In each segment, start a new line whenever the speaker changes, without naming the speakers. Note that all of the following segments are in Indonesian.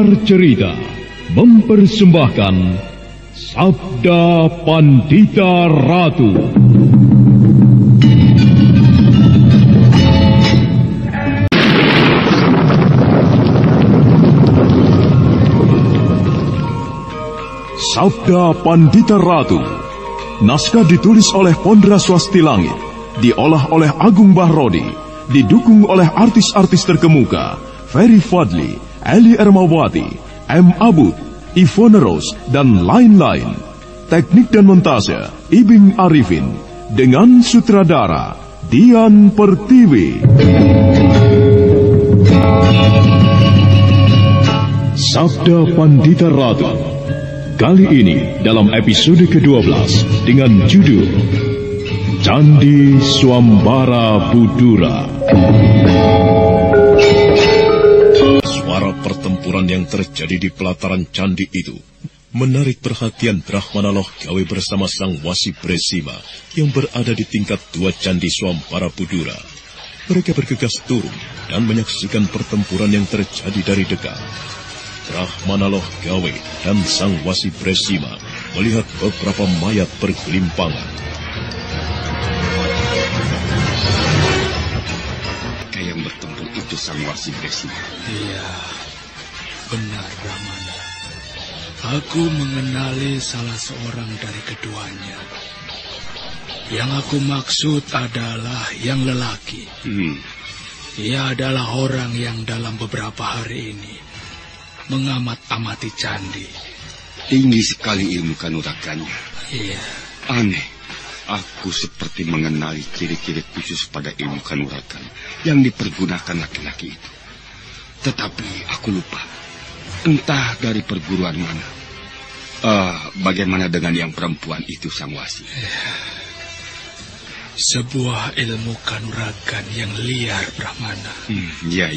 Sanggar Cerita mempersembahkan Sabda Pandita Ratu. Sabda Pandita Ratu. Naskah ditulis oleh Pondra Swasti Langit, diolah oleh Agung Bahrodi, didukung oleh artis-artis terkemuka Ferry Fadli, Eli Ermawati, M. Abud, Ivone Rose, dan lain-lain. Teknik dan montase Ibing Arifin, dengan sutradara Dian Pertiwi. Sabda Pandita Ratu. Kali ini dalam episode ke-12 dengan judul Candi Swambara Budura. Suara pertempuran yang terjadi di pelataran candi itu menarik perhatian Brahmana Loh Gawe bersama Sang Wasi Bresima yang berada di tingkat 2 Candi Swambara Budura. Mereka bergegas turun dan menyaksikan pertempuran yang terjadi dari dekat. Brahmana Loh Gawe dan Sang Wasi Bresima melihat beberapa mayat bergelimpangan.
Kayak bertempur itu Sang Wasi Bresima.
Iya, benar Brahmana. Aku mengenali salah seorang dari keduanya. Yang aku maksud adalah yang lelaki. Ia adalah orang yang dalam beberapa hari ini mengamat-amati candi.
Tinggi sekali ilmu kanuragannya.
Iya.
Aneh, aku seperti mengenali ciri-ciri khusus pada ilmu kanuragan yang dipergunakan laki-laki itu. Tetapi aku lupa, entah dari perguruan mana. Bagaimana dengan yang perempuan itu, Sang Wasi?
Sebuah ilmu kanuragan yang liar, Brahmana.
Ya,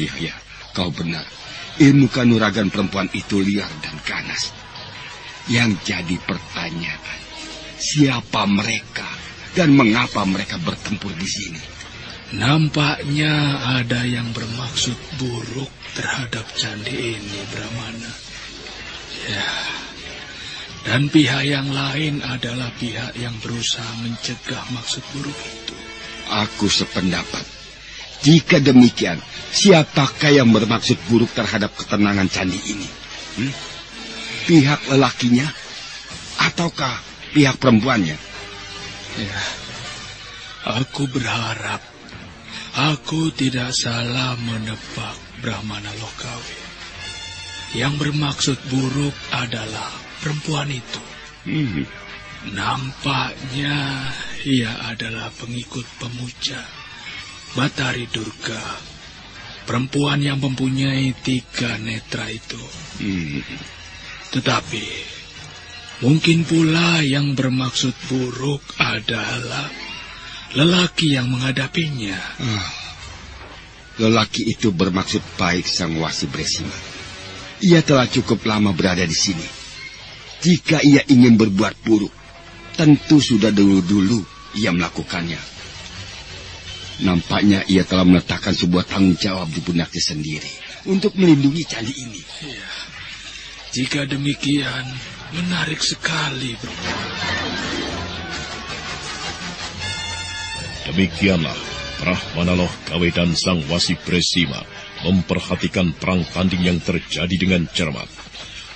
kau benar. Ilmu kanuragan perempuan itu liar dan ganas. Yang jadi pertanyaan, siapa mereka dan mengapa mereka bertempur di sini?
Nampaknya ada yang bermaksud buruk terhadap candi ini, Brahmana. Ya, dan pihak yang lain adalah pihak yang berusaha mencegah maksud buruk itu.
Aku sependapat. Jika demikian, siapakah yang bermaksud buruk terhadap ketenangan candi ini? Pihak lelakinya ataukah pihak perempuannya?
Ya, aku berharap aku tidak salah menebak Brahmana Loh Gawe. Yang bermaksud buruk adalah perempuan itu. Nampaknya ia adalah pengikut pemuja Batari Durga, perempuan yang mempunyai 3 netra itu. Tetapi mungkin pula yang bermaksud buruk adalah lelaki yang menghadapinya.
Lelaki itu bermaksud baik, Sang Wasi Bresima. Ia telah cukup lama berada di sini. Jika ia ingin berbuat buruk, tentu sudah dulu-dulu ia melakukannya. Nampaknya ia telah meletakkan sebuah tanggung jawab di pundaknya sendiri untuk melindungi candi ini.
Ya, jika demikian, menarik sekali.
Demikianlah Brahmana Loh Gawe dan Sang Wasi Bresima memperhatikan perang tanding yang terjadi dengan cermat.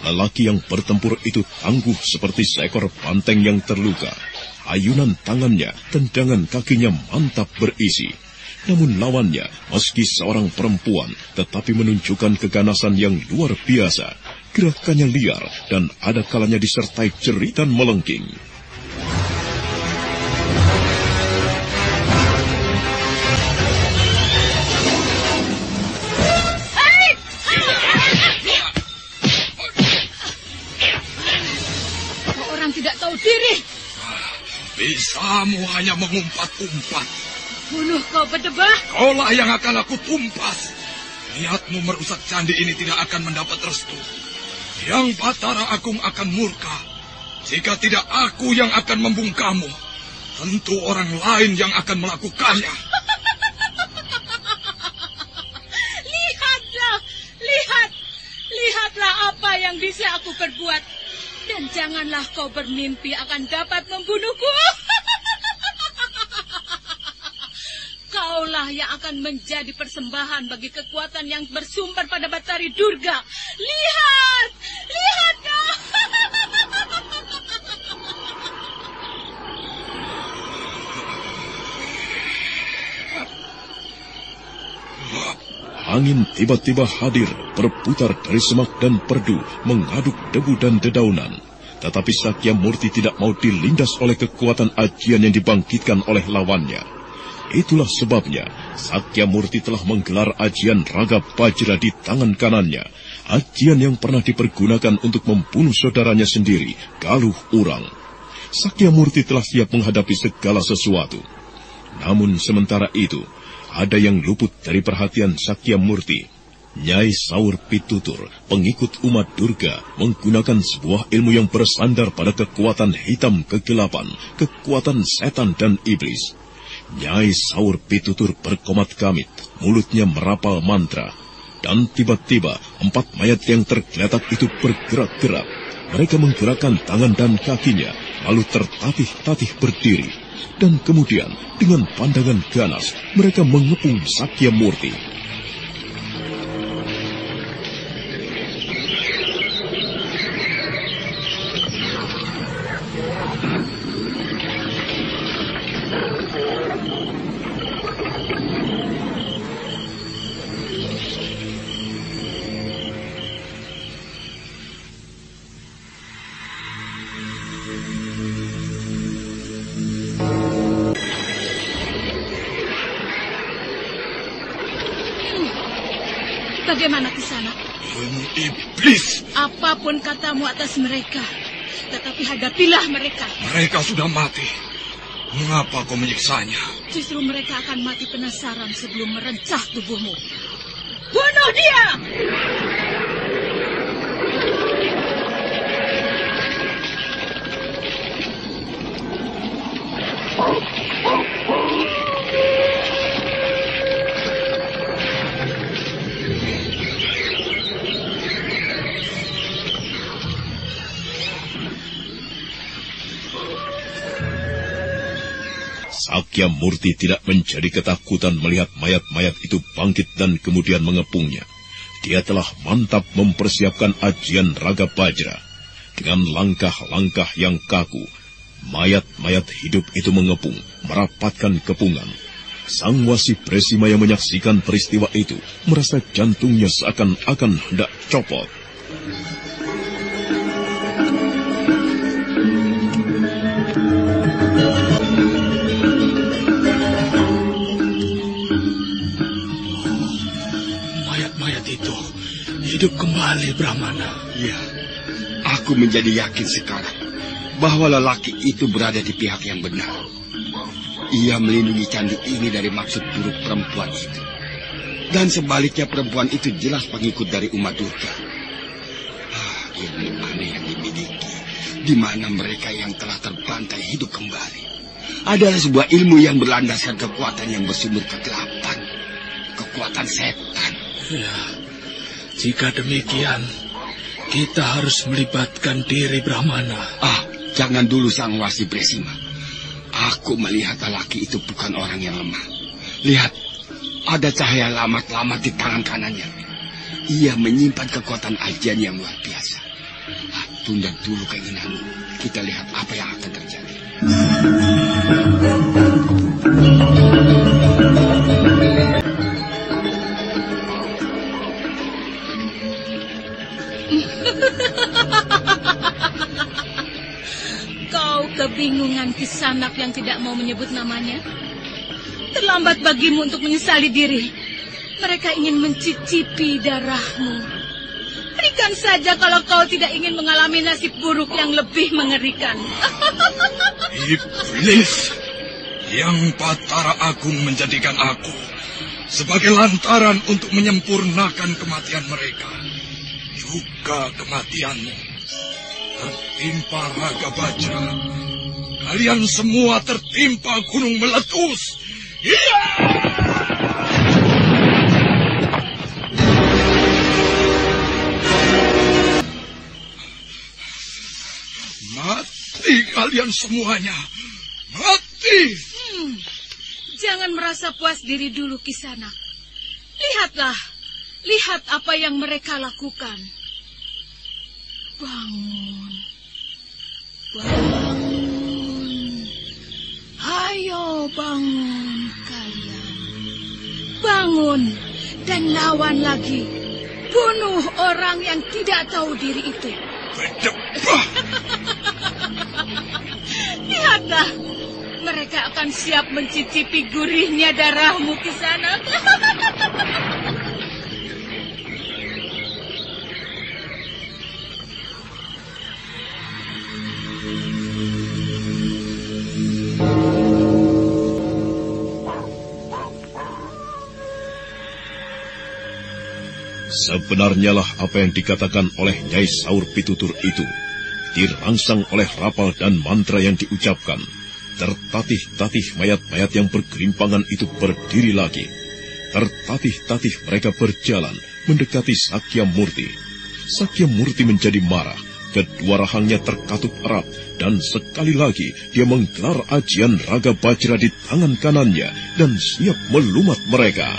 Lelaki yang bertempur itu tangguh seperti seekor banteng yang terluka. Ayunan tangannya, tendangan kakinya mantap berisi. Namun lawannya, meski seorang perempuan, tetapi menunjukkan keganasan yang luar biasa. Gerakannya liar dan ada kalanya disertai jeritan melengking.
Orang tidak tahu diri.
Bisamu hanya mengumpat-umpat.
Bunuh kau, Bedebah.
Kaulah yang akan aku tumpas. Niatmu merusak candi ini tidak akan mendapat restu. Yang Batara Agung akan murka. Jika tidak aku yang akan membungkamu, tentu orang lain yang akan melakukannya.
Lihatlah yang bisa aku perbuat. Dan janganlah kau bermimpi akan dapat membunuhku. Kaulah yang akan menjadi persembahan bagi kekuatan yang bersumber pada Batari Durga. Lihat! Lihat kau!
Angin tiba-tiba hadir, berputar dari semak dan perdu, mengaduk debu dan dedaunan. Tetapi Sakya Murti tidak mau dilindas oleh kekuatan ajian yang dibangkitkan oleh lawannya. Itulah sebabnya Sakya Murti telah menggelar ajian Raga Bajra di tangan kanannya. Ajian yang pernah dipergunakan untuk membunuh saudaranya sendiri, Galuh Urang. Sakya Murti telah siap menghadapi segala sesuatu. Namun sementara itu, ada yang luput dari perhatian Sakya Murti. Nyai Saur Pitutur, pengikut umat Durga, menggunakan sebuah ilmu yang bersandar pada kekuatan hitam kegelapan, kekuatan setan dan iblis. Nyai Saur Pitutur berkomat kamit, mulutnya merapal mantra. Dan tiba-tiba 4 mayat yang tergeletak itu bergerak-gerak. Mereka menggerakkan tangan dan kakinya, lalu tertatih-tatih berdiri. Dan kemudian, dengan pandangan ganas, mereka mengepung Sakya Murti.
Bagaimana Kisana?
Ilmu iblis.
Apapun katamu atas mereka, tetapi hadapilah mereka.
Mereka sudah mati. Mengapa kau menyiksanya?
Justru mereka akan mati penasaran sebelum merencah tubuhmu. Bunuh dia!
Sakya Murti tidak menjadi ketakutan melihat mayat-mayat itu bangkit dan kemudian mengepungnya. Dia telah mantap mempersiapkan ajian Raga Bajra. Dengan langkah-langkah yang kaku, mayat-mayat hidup itu mengepung, merapatkan kepungan. Sang Wasi Presima yang menyaksikan peristiwa itu merasa jantungnya seakan-akan hendak copot.
Hidup kembali, Brahmana.
Ya, aku menjadi yakin sekarang bahwa lelaki itu berada di pihak yang benar. Ia melindungi candi ini dari maksud buruk perempuan itu. Dan sebaliknya perempuan itu jelas pengikut dari umat Durga. Ilmu aneh yang dimiliki, di mana mereka yang telah terbantai hidup kembali, adalah sebuah ilmu yang berlandaskan kekuatan yang bersumber kegelapan, kekuatan setan.
Ya. Jika demikian, kita harus melibatkan diri, Brahmana.
Jangan dulu, Sang Wasi Presima. Aku melihat lelaki itu bukan orang yang lemah. Lihat, ada cahaya lamat-lamat di tangan kanannya. Ia menyimpan kekuatan ajian yang luar biasa. Tunda dulu keinginanmu. Kita lihat apa yang akan terjadi.
Kau kebingungan Kisanak yang tidak mau menyebut namanya? Terlambat bagimu untuk menyesali diri. Mereka ingin mencicipi darahmu. Berikan saja kalau kau tidak ingin mengalami nasib buruk yang lebih mengerikan.
Iblis yang Batara Agung menjadikan aku sebagai lantaran untuk menyempurnakan kematian mereka. Juga kematianmu tertimpa Raga Bajra. Kalian semua tertimpa gunung meletus. Iya! Mati kalian semuanya. Mati.
Jangan merasa puas diri dulu, Kisanak. Lihatlah. Lihat apa yang mereka lakukan. Bangun. Bangun. Ayo bangun kalian. Bangun dan lawan lagi. Bunuh orang yang tidak tahu diri itu.
Berdebah.
Lihatlah. Mereka akan siap mencicipi gurihnya darahmu, Kisanak.
Sebenarnya lah apa yang dikatakan oleh Nyai Saur Pitutur itu. Dirangsang oleh rapal dan mantra yang diucapkan, tertatih-tatih mayat-mayat yang bergelimpangan itu berdiri lagi. Tertatih-tatih mereka berjalan mendekati Sakya Murti. Sakya Murti menjadi marah. Kedua rahangnya terkatup erat dan sekali lagi dia menggelar ajian raga bajra di tangan kanannya dan siap melumat mereka.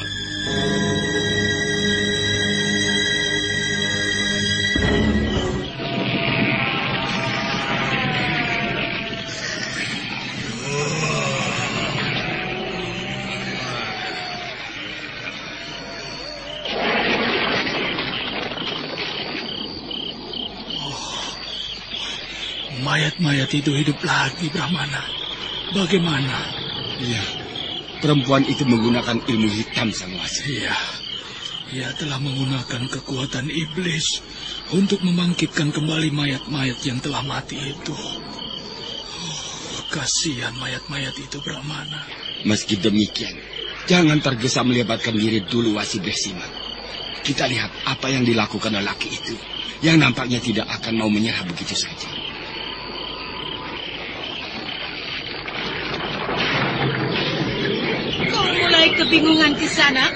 Mayat-mayat itu hidup lagi, Brahmana. Bagaimana?
Iya, perempuan itu menggunakan ilmu hitam, Sang Wasi.
Iya, ia telah menggunakan kekuatan iblis untuk membangkitkan kembali mayat-mayat yang telah mati itu. Kasihan mayat-mayat itu, Brahmana.
Meski demikian, jangan tergesa melibatkan diri dulu, Wasi Bresima. Kita lihat apa yang dilakukan lelaki itu, yang nampaknya tidak akan mau menyerah begitu saja.
Mulai kebingungan Kisanak.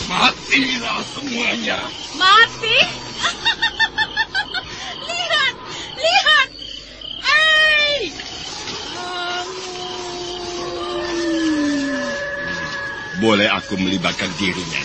Matilah semuanya.
Mati? Lihat, lihat. Ai!
Boleh aku melibatkan dirinya?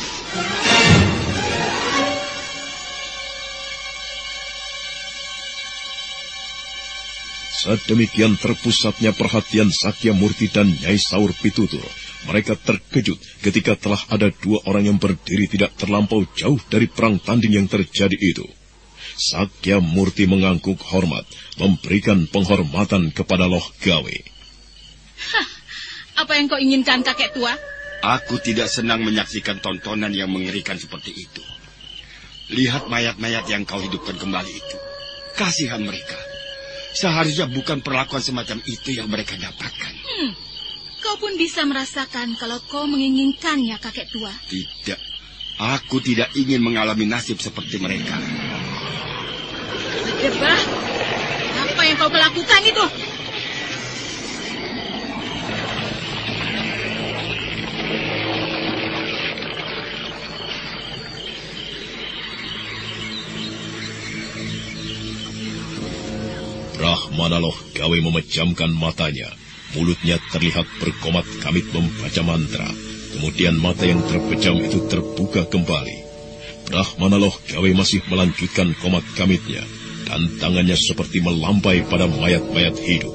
Sedemikian terpusatnya perhatian Sakya Murti dan Nyai Saur Pitutur. Mereka terkejut ketika telah ada dua orang yang berdiri tidak terlampau jauh dari perang tanding yang terjadi itu. Sakya Murti mengangguk hormat, memberikan penghormatan kepada Loh Gawe.
Apa yang kau inginkan, kakek tua?
Aku tidak senang menyaksikan tontonan yang mengerikan seperti itu. Lihat mayat-mayat yang kau hidupkan kembali itu. Kasihan mereka. Seharusnya bukan perlakuan semacam itu yang mereka dapatkan.
Kau pun bisa merasakan kalau kau menginginkannya, kakek tua.
Tidak. Aku tidak ingin mengalami nasib seperti mereka.
Debah, apa yang kau lakukan itu?
Brahmana Loh Gawe memejamkan matanya. Mulutnya terlihat berkomat kamit membaca mantra. Kemudian mata yang terpejam itu terbuka kembali. Brahmana Loh Gawe masih melanjutkan komat kamitnya. Dan tangannya seperti melampai pada mayat-mayat hidup.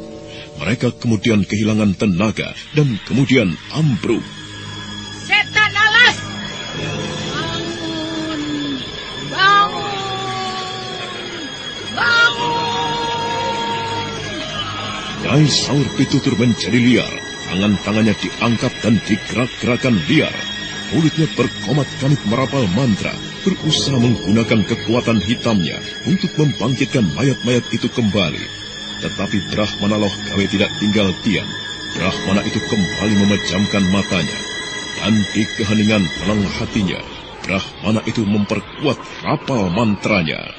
Mereka kemudian kehilangan tenaga dan kemudian ambruk.
Setan alas! Bangun! Bangun! Bangun!
Nyai Saur Pitutur menjadi liar. Tangan-tangannya diangkat dan digerak-gerakan liar. Mulutnya berkomat-kamit merapal mantra, berusaha menggunakan kekuatan hitamnya untuk membangkitkan mayat-mayat itu kembali. Tetapi Brahmana Loh Gawe tidak tinggal diam. Brahmana itu kembali memejamkan matanya. Dan di keheningan dalam hatinya, Brahmana itu memperkuat rapal mantranya.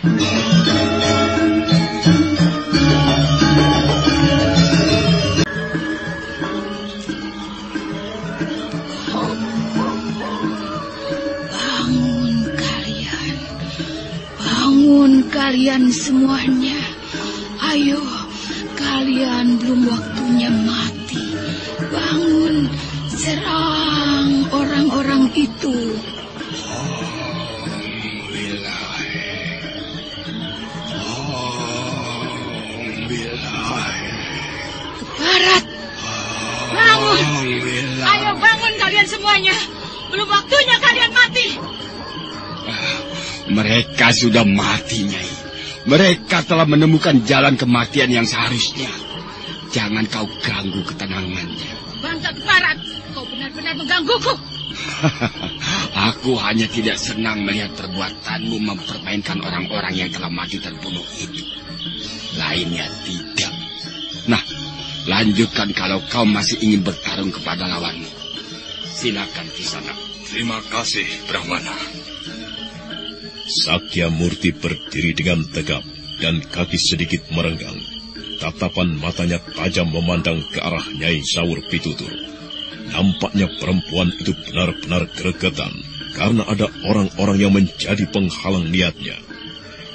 kalian semuanya. Ayo, kalian belum waktunya mati. Bangun, serang orang-orang itu. Barat, bangun! Ayo bangun kalian semuanya. Belum waktunya kalian mati.
Mereka sudah mati, Nyai. Mereka telah menemukan jalan kematian yang seharusnya. Jangan kau ganggu ketenangannya.
Bangsa Barat, kau benar-benar menggangguku.
Aku hanya tidak senang melihat perbuatanmu mempermainkan orang-orang yang telah mati terbunuh itu. Lainnya tidak. Nah, lanjutkan kalau kau masih ingin bertarung kepada lawanmu. Silakan di sana.
Terima kasih, Brahmana.
Sakya Murti berdiri dengan tegap dan kaki sedikit merenggang. Tatapan matanya tajam memandang ke arah Nyai Saur Pitutur. Nampaknya perempuan itu benar-benar gregetan karena ada orang-orang yang menjadi penghalang niatnya.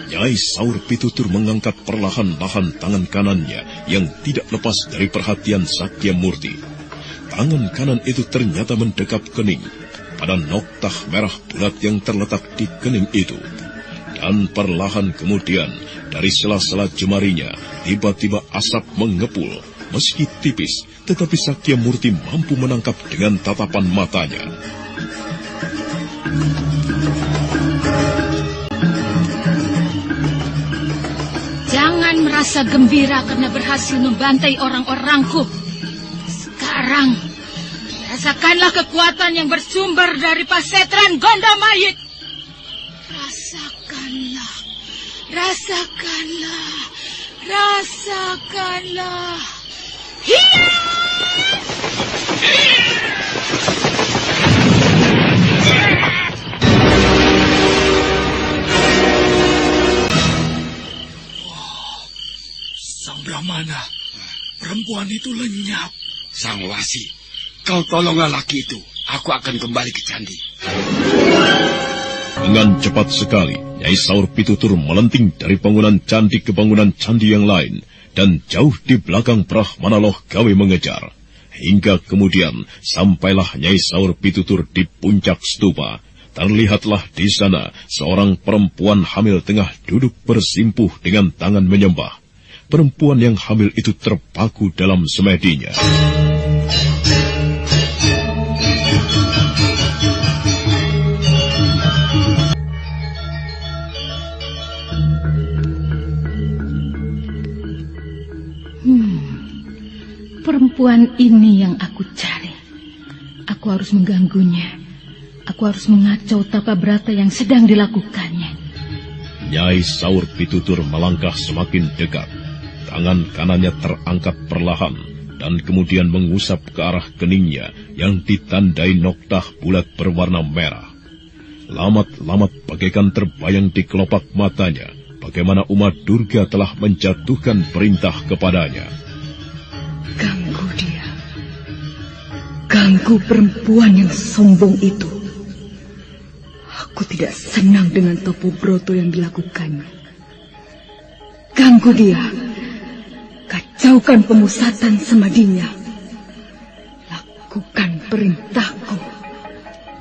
Nyai Saur Pitutur mengangkat perlahan-lahan tangan kanannya yang tidak lepas dari perhatian Sakya Murti. Tangan kanan itu ternyata mendekap kening pada noktah merah bulat yang terletak di kening itu. Dan perlahan kemudian dari sela-sela jemarinya tiba-tiba asap mengepul. Meski tipis, tetapi Sakya Murti mampu menangkap dengan tatapan matanya.
Jangan merasa gembira karena berhasil membantai orang-orangku. Sekarang, rasakanlah kekuatan yang bersumber dari pasetran Gondamayit. Rasakanlah, rasakanlah, rasakanlah. Hiya!
Sang Brahmana, perempuan itu lenyap.
Sang Wasi, kau tolonglah laki itu. Aku akan kembali ke candi.
Dengan cepat sekali, Nyai Saur Pitutur melenting dari bangunan candi ke bangunan candi yang lain, dan jauh di belakang Brahmana Loh Gawe mengejar. Hingga kemudian sampailah Nyai Saur Pitutur di puncak stupa. Terlihatlah di sana seorang perempuan hamil tengah duduk bersimpuh dengan tangan menyembah. Perempuan yang hamil itu terpaku dalam semedinya.
Perempuan ini yang aku cari. Aku harus mengganggunya. Aku harus mengacau tapa brata yang sedang dilakukannya.
Nyai Saur Pitutur melangkah semakin dekat. Tangan kanannya terangkat perlahan dan kemudian mengusap ke arah keningnya yang ditandai noktah bulat berwarna merah. Lamat-lamat bagaikan terbayang di kelopak matanya bagaimana Uma Durga telah menjatuhkan perintah kepadanya.
Ganggu dia. Ganggu perempuan yang sombong itu. Aku tidak senang dengan Topo Broto yang dilakukannya. Ganggu dia. Kacaukan pemusatan semadinya. Lakukan perintahku.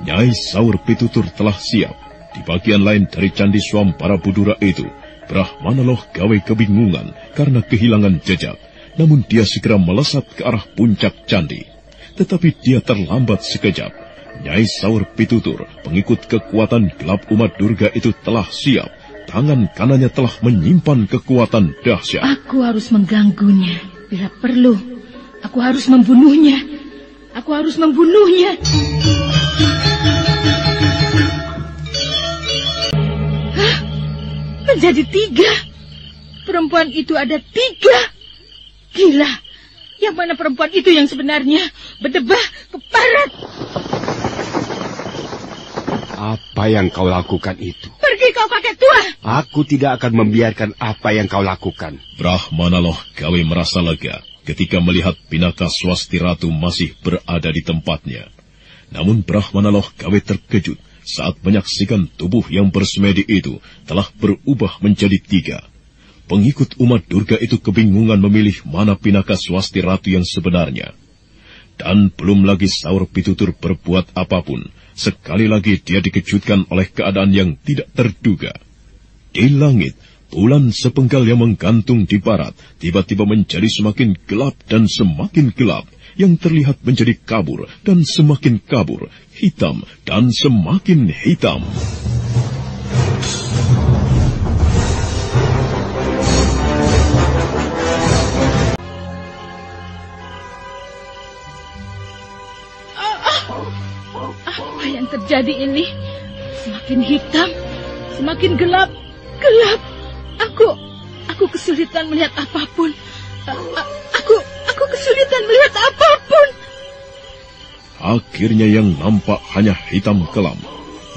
Nyai Saur Pitutur telah siap. Di bagian lain dari Candi Swampara Budura itu, Brahmana Loh Gawe kebingungan karena kehilangan jejak. Namun dia segera melesat ke arah puncak candi. Tetapi dia terlambat sekejap. Nyai Saur Pitutur, pengikut kekuatan gelap umat Durga itu telah siap. Tangan kanannya telah menyimpan kekuatan dahsyat.
Aku harus mengganggunya. Bila perlu, aku harus membunuhnya. Aku harus membunuhnya. Hah? Menjadi 3. Perempuan itu ada 3. Gila, yang mana perempuan itu yang sebenarnya? Berdebah ke barat.
Apa yang kau lakukan itu?
Pergi kau kakek tua.
Aku tidak akan membiarkan apa yang kau lakukan.
Brahmana Loh Gawe merasa lega ketika melihat Pinaka Swasti Ratu masih berada di tempatnya. Namun Brahmana Loh Gawe terkejut saat menyaksikan tubuh yang bersemedi itu telah berubah menjadi 3. Pengikut umat Durga itu kebingungan memilih mana Pinaka Swasti Ratu yang sebenarnya. Dan belum lagi Saur Pitutur berbuat apapun, sekali lagi dia dikejutkan oleh keadaan yang tidak terduga. Di langit, bulan sepenggal yang menggantung di barat tiba-tiba menjadi semakin gelap dan semakin gelap, yang terlihat menjadi kabur dan semakin kabur, hitam dan semakin hitam.
Apa yang terjadi ini? Semakin hitam, semakin gelap, gelap. Aku kesulitan melihat apapun. Aku kesulitan melihat apapun.
Akhirnya yang nampak hanya hitam kelam.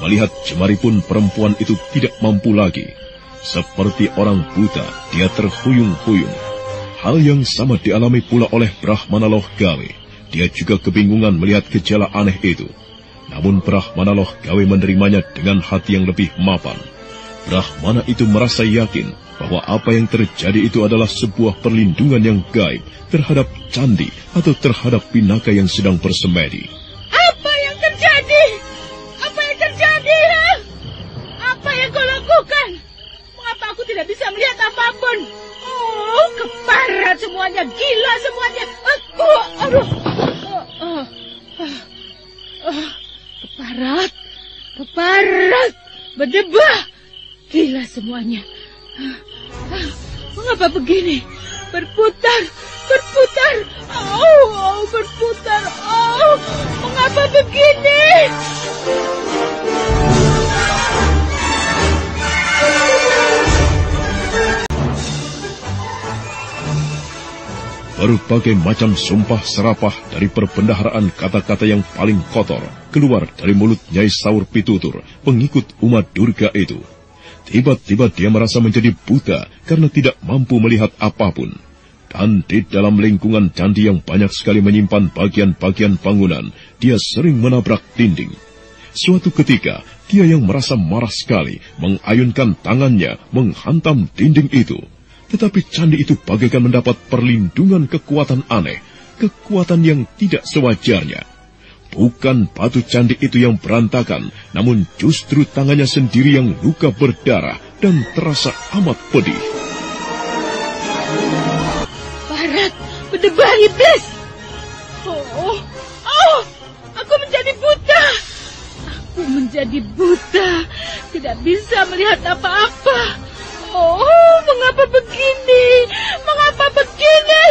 Melihat jemari pun perempuan itu tidak mampu lagi. Seperti orang buta, dia terhuyung-huyung. Hal yang sama dialami pula oleh Brahmana Loh Gawe. Dia juga kebingungan melihat gejala aneh itu. Namun Brahmana Loh Gawe menerimanya dengan hati yang lebih mapan. Brahmana itu merasa yakin bahwa apa yang terjadi itu adalah sebuah perlindungan yang gaib terhadap candi atau terhadap Pinaka yang sedang bersemedi.
Apa yang terjadi? Apa yang terjadi? Apa yang kau lakukan? Mengapa aku tidak bisa melihat apapun? Oh, keparat semuanya, gila semuanya. Keparat, berdebah, gila semuanya. Mengapa begini? Berputar. Berputar. Mengapa begini?
Berbagai macam sumpah serapah dari perbendaharaan kata-kata yang paling kotor keluar dari mulut Nyai Saur Pitutur, pengikut umat Durga itu. Tiba-tiba dia merasa menjadi buta karena tidak mampu melihat apapun. Dan di dalam lingkungan candi yang banyak sekali menyimpan bagian-bagian bangunan, dia sering menabrak dinding. Suatu ketika, dia yang merasa marah sekali mengayunkan tangannya menghantam dinding itu. Tetapi candi itu bagaikan mendapat perlindungan kekuatan aneh, kekuatan yang tidak sewajarnya. Bukan batu candi itu yang berantakan, namun justru tangannya sendiri yang luka berdarah dan terasa amat pedih.
Barat, berdebah iblis! Aku menjadi buta! Aku menjadi buta, tidak bisa melihat apa-apa. Mengapa begini? Mengapa begini?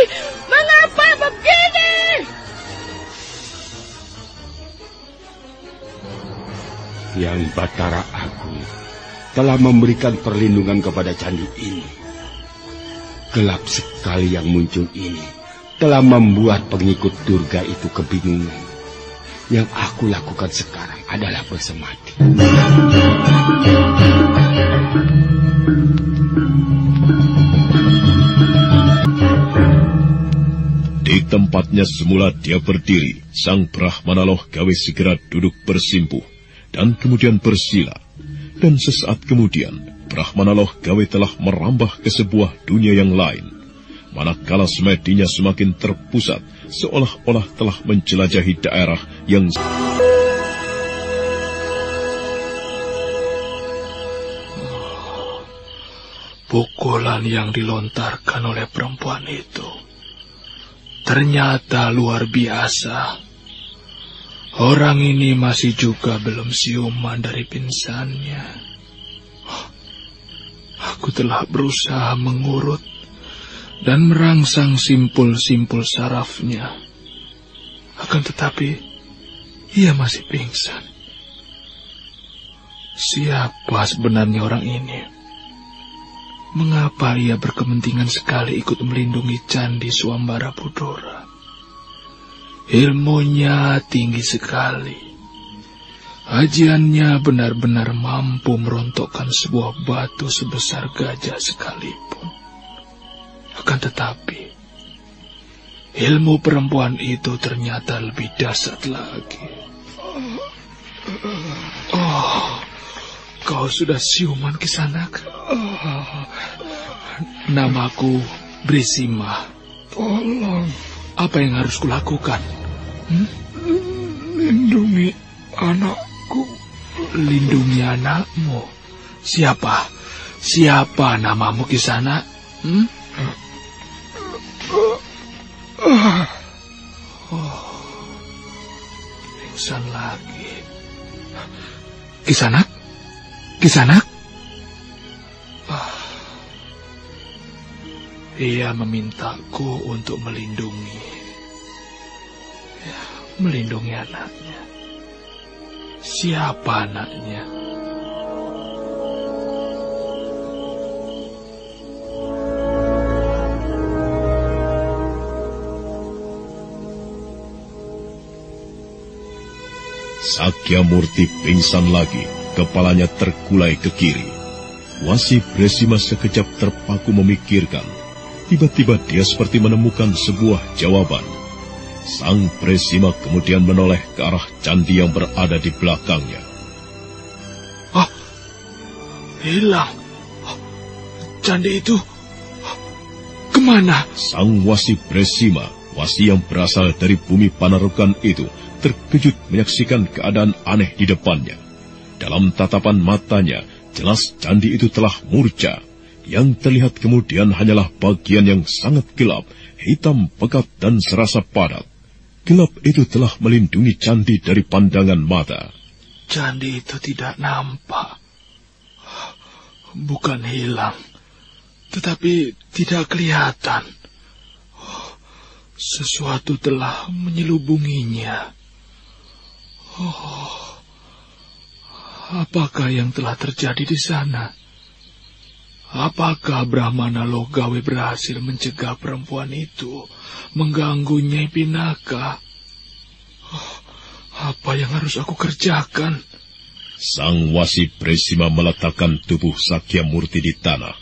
Mengapa begini?
Yang Batara Agung telah memberikan perlindungan kepada candi ini. Gelap sekali yang muncul ini telah membuat pengikut Durga itu kebingungan. Yang aku lakukan sekarang adalah bersemadi.
Di tempatnya semula dia berdiri, sang Brahmana Loh Gawe segera duduk bersimpuh dan kemudian bersila. Dan sesaat kemudian, Brahmana Loh Gawe telah merambah ke sebuah dunia yang lain. Manakala semedinya semakin terpusat, seolah-olah telah menjelajahi daerah yang...
Pukulan yang dilontarkan oleh perempuan itu ternyata luar biasa. Orang ini masih juga belum siuman dari pingsannya. Aku telah berusaha mengurut dan merangsang simpul-simpul sarafnya. Akan tetapi, ia masih pingsan. Siapa sebenarnya orang ini? Mengapa ia berkepentingan sekali ikut melindungi Candi Swambara Budora? Ilmunya tinggi sekali. Ajiannya benar-benar mampu merontokkan sebuah batu sebesar gajah sekalipun. Akan tetapi, ilmu perempuan itu ternyata lebih dahsyat lagi. Oh, kau sudah siuman, Kisanak. Namaku Bresima.
Tolong.
Apa yang harus kulakukan?
Lindungi anakku.
Lindungi anakmu? Siapa namamu, Kisanak? Pingsan lagi. Kisanak? Ia memintaku untuk melindungi anaknya. Siapa anaknya?
Sakyamurti pingsan lagi, kepalanya terkulai ke kiri. Wasi Bresima sekejap terpaku memikirkan. Tiba-tiba dia seperti menemukan sebuah jawaban. Sang Bresima kemudian menoleh ke arah candi yang berada di belakangnya.
Hilang. Candi itu kemana?
Sang Wasi Bresima, wasi yang berasal dari bumi Panarukan itu, terkejut menyaksikan keadaan aneh di depannya. Dalam tatapan matanya, jelas candi itu telah murca. Yang terlihat kemudian hanyalah bagian yang sangat gelap, hitam pekat dan serasa padat. Gelap itu telah melindungi candi dari pandangan mata.
Candi itu tidak nampak. Bukan hilang, tetapi tidak kelihatan. Sesuatu telah menyelubunginya. Apakah yang telah terjadi di sana? Apakah Brahmana Logawe berhasil mencegah perempuan itu mengganggu Nyai Pinaka? Apa yang harus aku kerjakan?
Sang Wasi Bresima meletakkan tubuh Sakyamurti di tanah.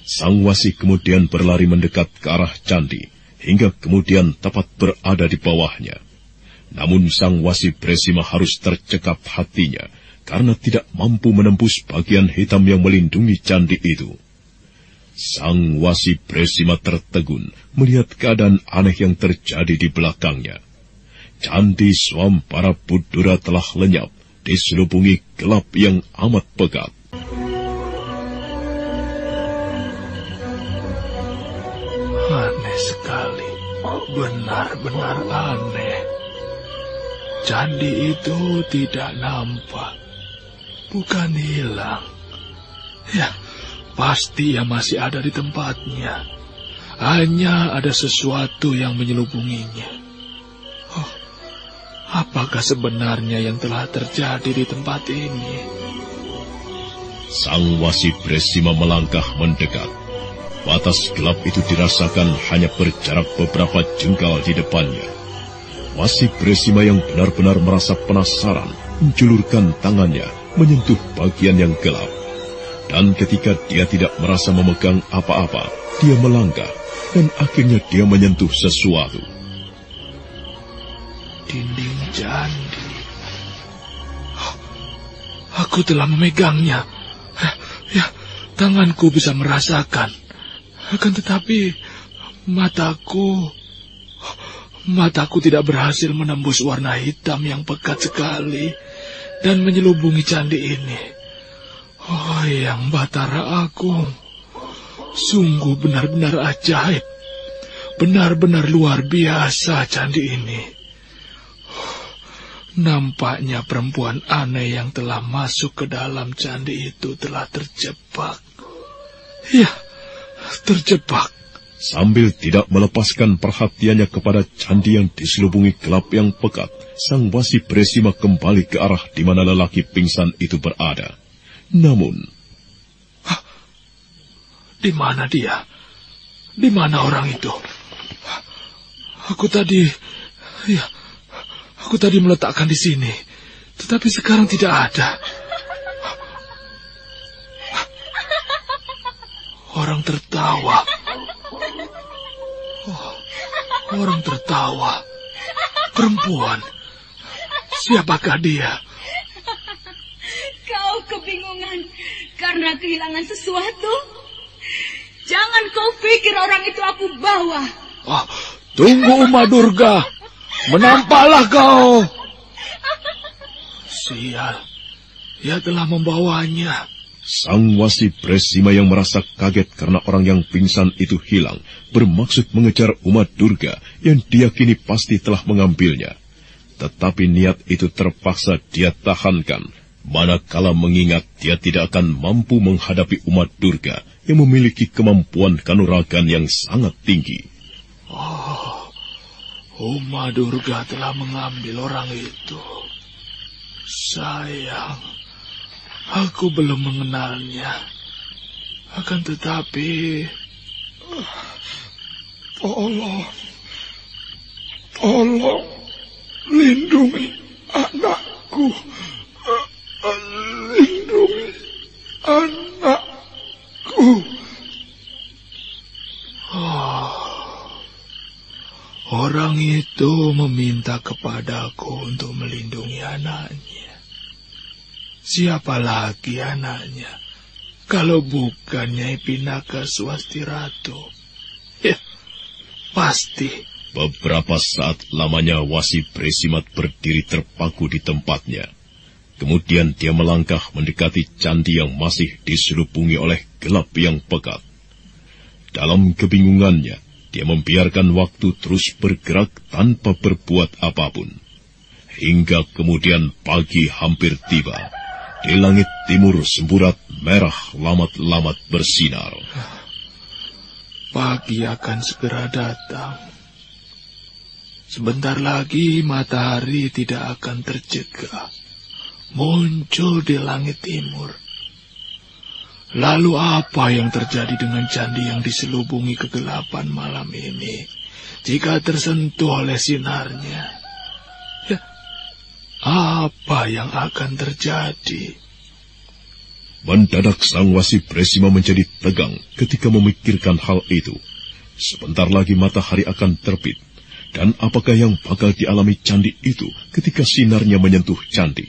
Sang Wasi kemudian berlari mendekat ke arah candi, hingga kemudian tepat berada di bawahnya. Namun Sang Wasi Bresima harus tercekap hatinya, karena tidak mampu menembus bagian hitam yang melindungi candi itu. Sang Wasi Bresima tertegun melihat keadaan aneh yang terjadi di belakangnya. Candi Swampara Budura telah lenyap, diselubungi gelap yang amat pekat.
Aneh sekali, benar-benar aneh. Candi itu tidak nampak. Bukan hilang. Ya, pasti ia masih ada di tempatnya. Hanya ada sesuatu yang menyelubunginya. Apakah sebenarnya yang telah terjadi di tempat ini?
Sang Wasi Bresima melangkah mendekat. Batas gelap itu dirasakan hanya berjarak beberapa jengkal di depannya. Wasi Bresima yang benar-benar merasa penasaran menjulurkan tangannya menyentuh bagian yang gelap. Dan ketika dia tidak merasa memegang apa-apa, dia melangkah dan akhirnya dia menyentuh sesuatu.
Dinding candi. Aku telah memegangnya. Ya, tanganku bisa merasakan. Akan tetapi mataku tidak berhasil menembus warna hitam yang pekat sekali dan menyelubungi candi ini. Oh, Yang Batara Agung, sungguh benar-benar ajaib. Benar-benar luar biasa candi ini. Nampaknya perempuan aneh yang telah masuk ke dalam candi itu telah terjebak. Ya, terjebak.
Sambil tidak melepaskan perhatiannya kepada candi yang diselubungi gelap yang pekat, Sang Wasi Bresima kembali ke arah di mana lelaki pingsan itu berada. Namun,
di mana dia? Di mana orang itu? Aku tadi meletakkan di sini, tetapi sekarang tidak ada. Orang tertawa. Orang tertawa. Perempuan. Siapakah dia?
kebingungan karena kehilangan sesuatu. Jangan kau pikir orang itu aku bawa.
Tunggu Uma Durga. Menampaklah kau. Sial, dia telah membawanya.
Sang Wasi Presima yang merasa kaget karena orang yang pingsan itu hilang, bermaksud mengejar Uma Durga yang diyakini pasti telah mengambilnya. Tetapi niat itu terpaksa dia tahankan, manakala mengingat dia tidak akan mampu menghadapi Uma Durga yang memiliki kemampuan kanuragan yang sangat tinggi.
Uma Durga telah mengambil orang itu. Sayang, aku belum mengenalnya. Akan tetapi...
Tolong, lindungi anakku. Lindungi anakku.
Orang itu meminta kepadaku untuk melindungi anaknya. Siapa lagi anaknya kalau bukan Nyai Pinaka Swasti Ratu? Ya, pasti.
Beberapa saat lamanya Wasi Presimat berdiri terpaku di tempatnya. Kemudian dia melangkah mendekati candi yang masih diselubungi oleh gelap yang pekat. Dalam kebingungannya, dia membiarkan waktu terus bergerak tanpa berbuat apapun. Hingga kemudian pagi hampir tiba. Di langit timur semburat merah lamat-lamat bersinar.
Pagi akan segera datang. Sebentar lagi matahari tidak akan tercegah muncul di langit timur. Lalu apa yang terjadi dengan candi yang diselubungi kegelapan malam ini jika tersentuh oleh sinarnya? Ya, apa yang akan terjadi?
Mendadak Sang Wasi Presima menjadi tegang ketika memikirkan hal itu. Sebentar lagi matahari akan terbit. Dan apakah yang bakal dialami candi itu ketika sinarnya menyentuh candi?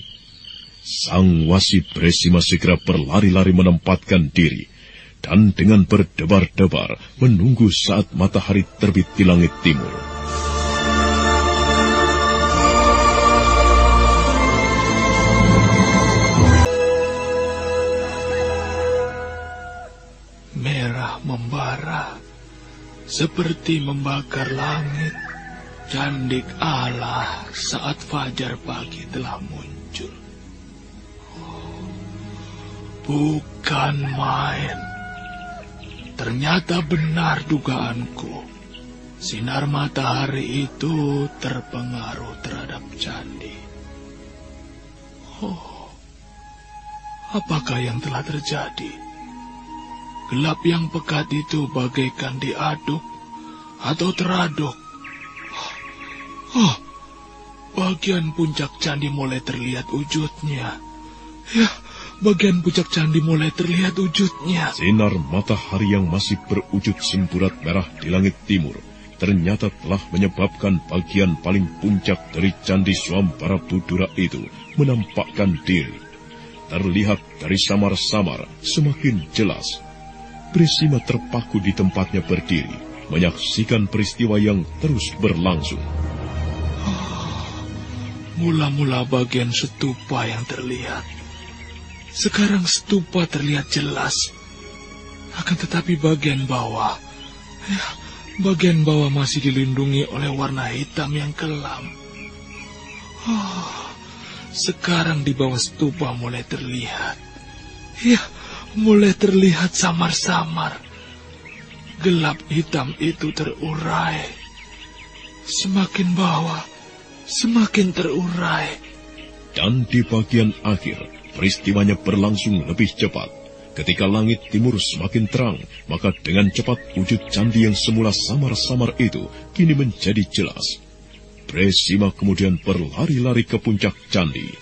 Sang Wasi Presima segera berlari-lari menempatkan diri, dan dengan berdebar-debar menunggu saat matahari terbit di langit timur.
Merah membara, seperti membakar langit. Candik Allah saat fajar pagi telah muncul. Bukan main. Ternyata benar dugaanku. Sinar matahari itu terpengaruh terhadap candi. Apakah yang telah terjadi? Gelap yang pekat itu bagaikan diaduk atau teraduk. Bagian puncak candi mulai terlihat wujudnya. Ya, bagian puncak candi mulai terlihat wujudnya.
Sinar matahari yang masih berwujud semburat merah di langit timur ternyata telah menyebabkan bagian paling puncak dari candi Swambara Budura itu menampakkan diri. Terlihat dari samar-samar semakin jelas. Presima terpaku di tempatnya berdiri, menyaksikan peristiwa yang terus berlangsung.
Mula-mula bagian stupa yang terlihat. Sekarang stupa terlihat jelas. Akan tetapi bagian bawah, bagian bawah masih dilindungi oleh warna hitam yang kelam. Sekarang di bawah stupa mulai terlihat. Ya, mulai terlihat samar-samar. Gelap hitam itu terurai. Semakin bawah, semakin terurai.
Dan di bagian akhir, peristiwanya berlangsung lebih cepat. Ketika langit timur semakin terang, maka dengan cepat wujud candi yang semula samar-samar itu kini menjadi jelas. Presima kemudian berlari-lari ke puncak candi.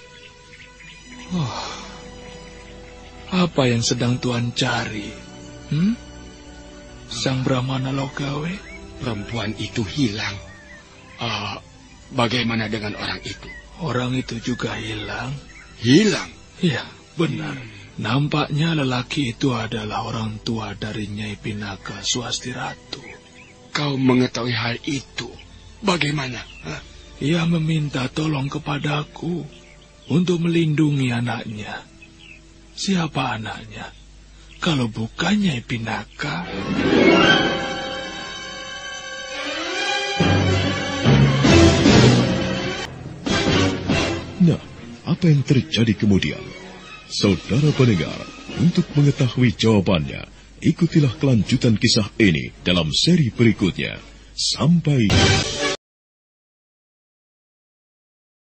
Apa yang sedang Tuan cari? Sang Brahmana Logawe?
Perempuan itu hilang. Bagaimana dengan orang itu?
Orang itu juga hilang.
Hilang?
Ya, benar. Nampaknya lelaki itu adalah orang tua dari Nyai Pinaka Swasti Ratu.
Kau mengetahui hal itu? Bagaimana?
Ia meminta tolong kepadaku untuk melindungi anaknya. Siapa anaknya? Kalau bukan Nyai Pinaka.
Nah, apa yang terjadi kemudian? Saudara pendengar, untuk mengetahui jawabannya, ikutilah kelanjutan kisah ini dalam seri berikutnya. Sampai